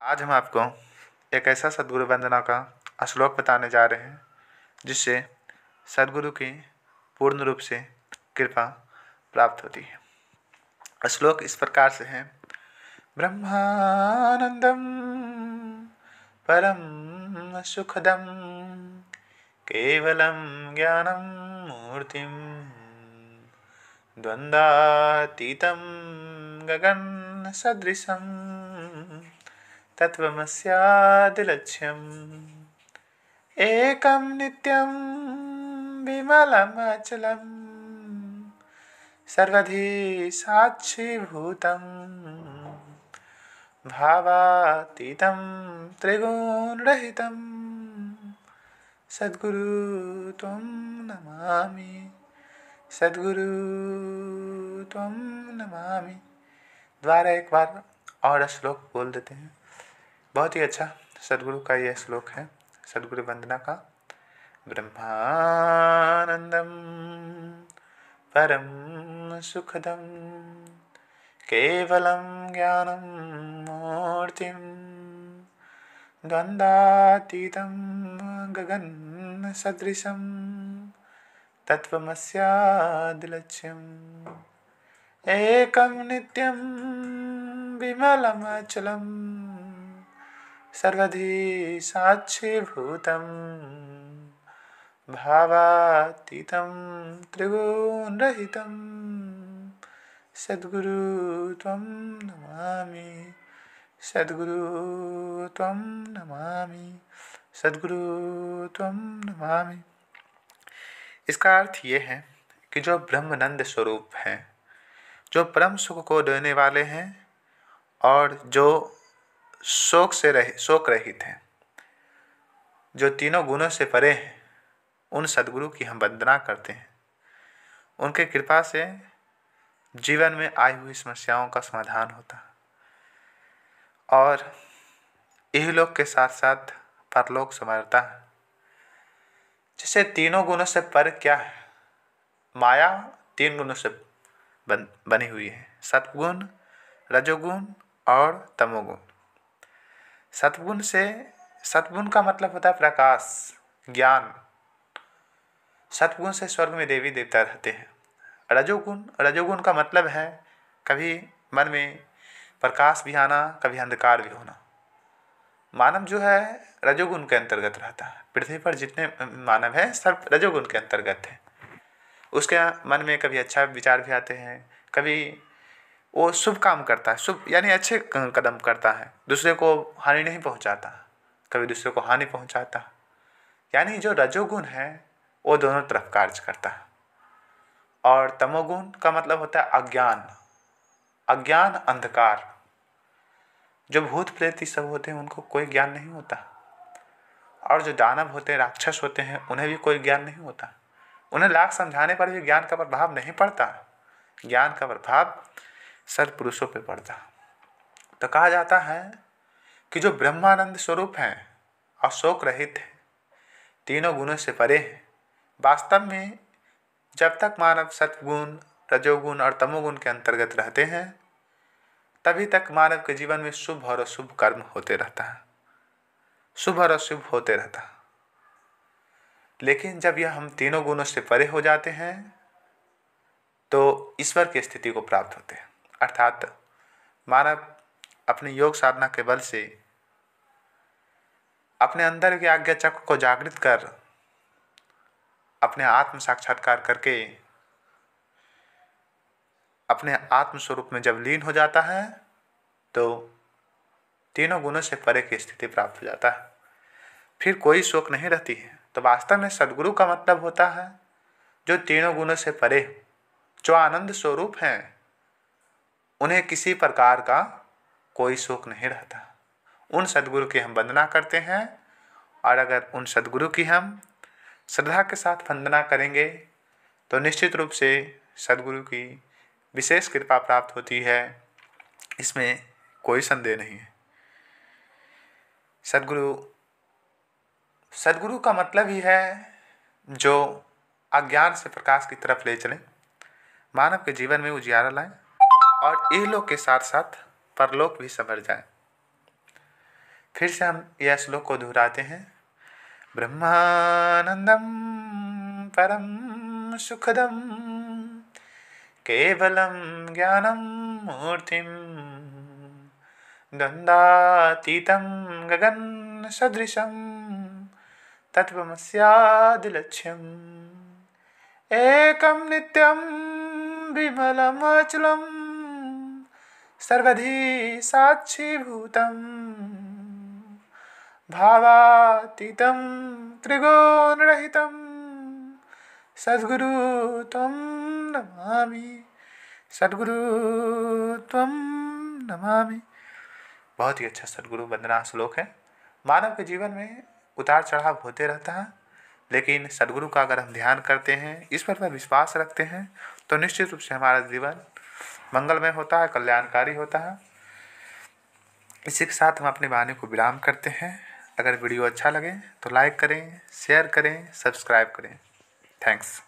आज हम आपको एक ऐसा सद्गुरु वंदना का श्लोक बताने जा रहे हैं जिससे सद्गुरु की पूर्ण रूप से कृपा प्राप्त होती है। श्लोक इस प्रकार से है। ब्रह्मानंदम परम सुखदम केवलम ज्ञानम मूर्तिम द्वंद्वातीतं गगन सदृशं तत्त्वमस्यादिलक्ष्यम् एकं नित्यं विमलमचलं सर्वधी साक्षीभूतं भावातीतं त्रिगुणरहितं सद्गुरु त्वं नमामि, सद्गुरु त्वं नमामि। द्वारा एक बार और श्लोक बोल देते हैं। बहुत ही अच्छा सद्गुरु का यह श्लोक है, सद्गुरु वंदना का। ब्रह्मानंदम परम सुखदम केवलम ज्ञानम मूर्तिम द्वंद्वातीतं गगन सदृशं तत्त्वमस्यादिलक्ष्यम् एकं नित्यं विमलमचलं सर्वधी साक्षीभूतं भावातीतं त्रिगुणरहितं सद्गुरु त्वं नमामि, सद्गुरु त्वं नमामि, सद्गुरु त्वं नमामि। इसका अर्थ ये है कि जो ब्रह्मानंद स्वरूप हैं, जो परम सुख को देने वाले हैं और जो शोक रहित हैं, जो तीनों गुणों से परे हैं, उन सद्गुरु की हम वंदना करते हैं। उनके कृपा से जीवन में आई हुई समस्याओं का समाधान होता है और इहलोक के साथ साथ परलोक संवरता है। जिसे तीनों गुणों से पर क्या है? माया तीन गुणों से बनी हुई है, सत्वगुण, रजोगुण और तमोगुण। सत्वगुण का मतलब होता है प्रकाश, ज्ञान। सत्वगुण से स्वर्ग में देवी देवता रहते हैं। रजोगुण का मतलब है कभी मन में प्रकाश भी आना, कभी अंधकार भी होना। मानव जो है रजोगुण के अंतर्गत रहता है। पृथ्वी पर जितने मानव हैं सब रजोगुण के अंतर्गत हैं। उसके मन में कभी अच्छा विचार भी आते हैं, कभी वो शुभ काम करता है, शुभ यानी अच्छे कदम करता है, दूसरे को हानि नहीं पहुंचाता, कभी दूसरे को हानि पहुंचाता। यानी जो रजोगुण है वो दोनों तरफ कार्य करता है। और तमोगुण का मतलब होता है अज्ञान, अंधकार। जो भूत प्रेत सब होते हैं उनको कोई ज्ञान नहीं होता, और जो दानव होते हैं, राक्षस होते हैं, उन्हें भी कोई ज्ञान नहीं होता। उन्हें लाख समझाने पर भी ज्ञान का प्रभाव नहीं पड़ता। ज्ञान का प्रभाव सत्पुरुषों पे पड़ता। तो कहा जाता है कि जो ब्रह्मानंद स्वरूप हैं और शोक रहित है, तीनों गुणों से परे हैं, वास्तव में जब तक मानव सत्गुण, रजोगुण और तमोगुण के अंतर्गत रहते हैं तभी तक मानव के जीवन में शुभ और अशुभ कर्म होते रहता है, शुभ और अशुभ होते रहता है। लेकिन जब यह हम तीनों गुणों से परे हो जाते हैं तो ईश्वर की स्थिति को प्राप्त होते हैं। अर्थात मानव अपनी योग साधना के बल से अपने अंदर के आज्ञा चक्र को जागृत कर अपने आत्म साक्षात्कार करके अपने आत्म स्वरूप में जब लीन हो जाता है तो तीनों गुणों से परे की स्थिति प्राप्त हो जाता है। फिर कोई शोक नहीं रहती है। तो वास्तव में सद्गुरु का मतलब होता है जो तीनों गुणों से परे, जो आनंद स्वरूप हैं, उन्हें किसी प्रकार का कोई शोक नहीं रहता। उन सद्गुरु की हम वंदना करते हैं और अगर उन सद्गुरु की हम श्रद्धा के साथ वंदना करेंगे तो निश्चित रूप से सद्गुरु की विशेष कृपा प्राप्त होती है, इसमें कोई संदेह नहीं है। सद्गुरु का मतलब ही है जो अज्ञान से प्रकाश की तरफ ले चले, मानव के जीवन में उजियारा लाए और इहलोक के साथ साथ परलोक भी संवर जाए। फिर से हम यह श्लोक को दोहराते हैं। ब्रह्मानंदम परम सुखदम केवलम ज्ञानम मूर्तिम द्वंद्वातीतं गगन सदृशं तत्त्वमस्यादिलक्ष्यम् एकं नित्यं विमलमचलं सर्वधी साक्षीभूतं भावातीतं त्रिगुणरहितं सद्गुरु त्वं नमामि, सद्गुरु त्वं नमामि। बहुत ही अच्छा सद्गुरु वंदना श्लोक है। मानव के जीवन में उतार चढ़ाव होते रहता है, लेकिन सद्गुरु का अगर हम ध्यान करते हैं, ईश्वर पर विश्वास रखते हैं, तो निश्चित रूप से हमारा जीवन मंगलमय होता है, कल्याणकारी होता है। इसी के साथ हम अपनी वाणी को विराम करते हैं। अगर वीडियो अच्छा लगे तो लाइक करें, शेयर करें, सब्सक्राइब करें। थैंक्स।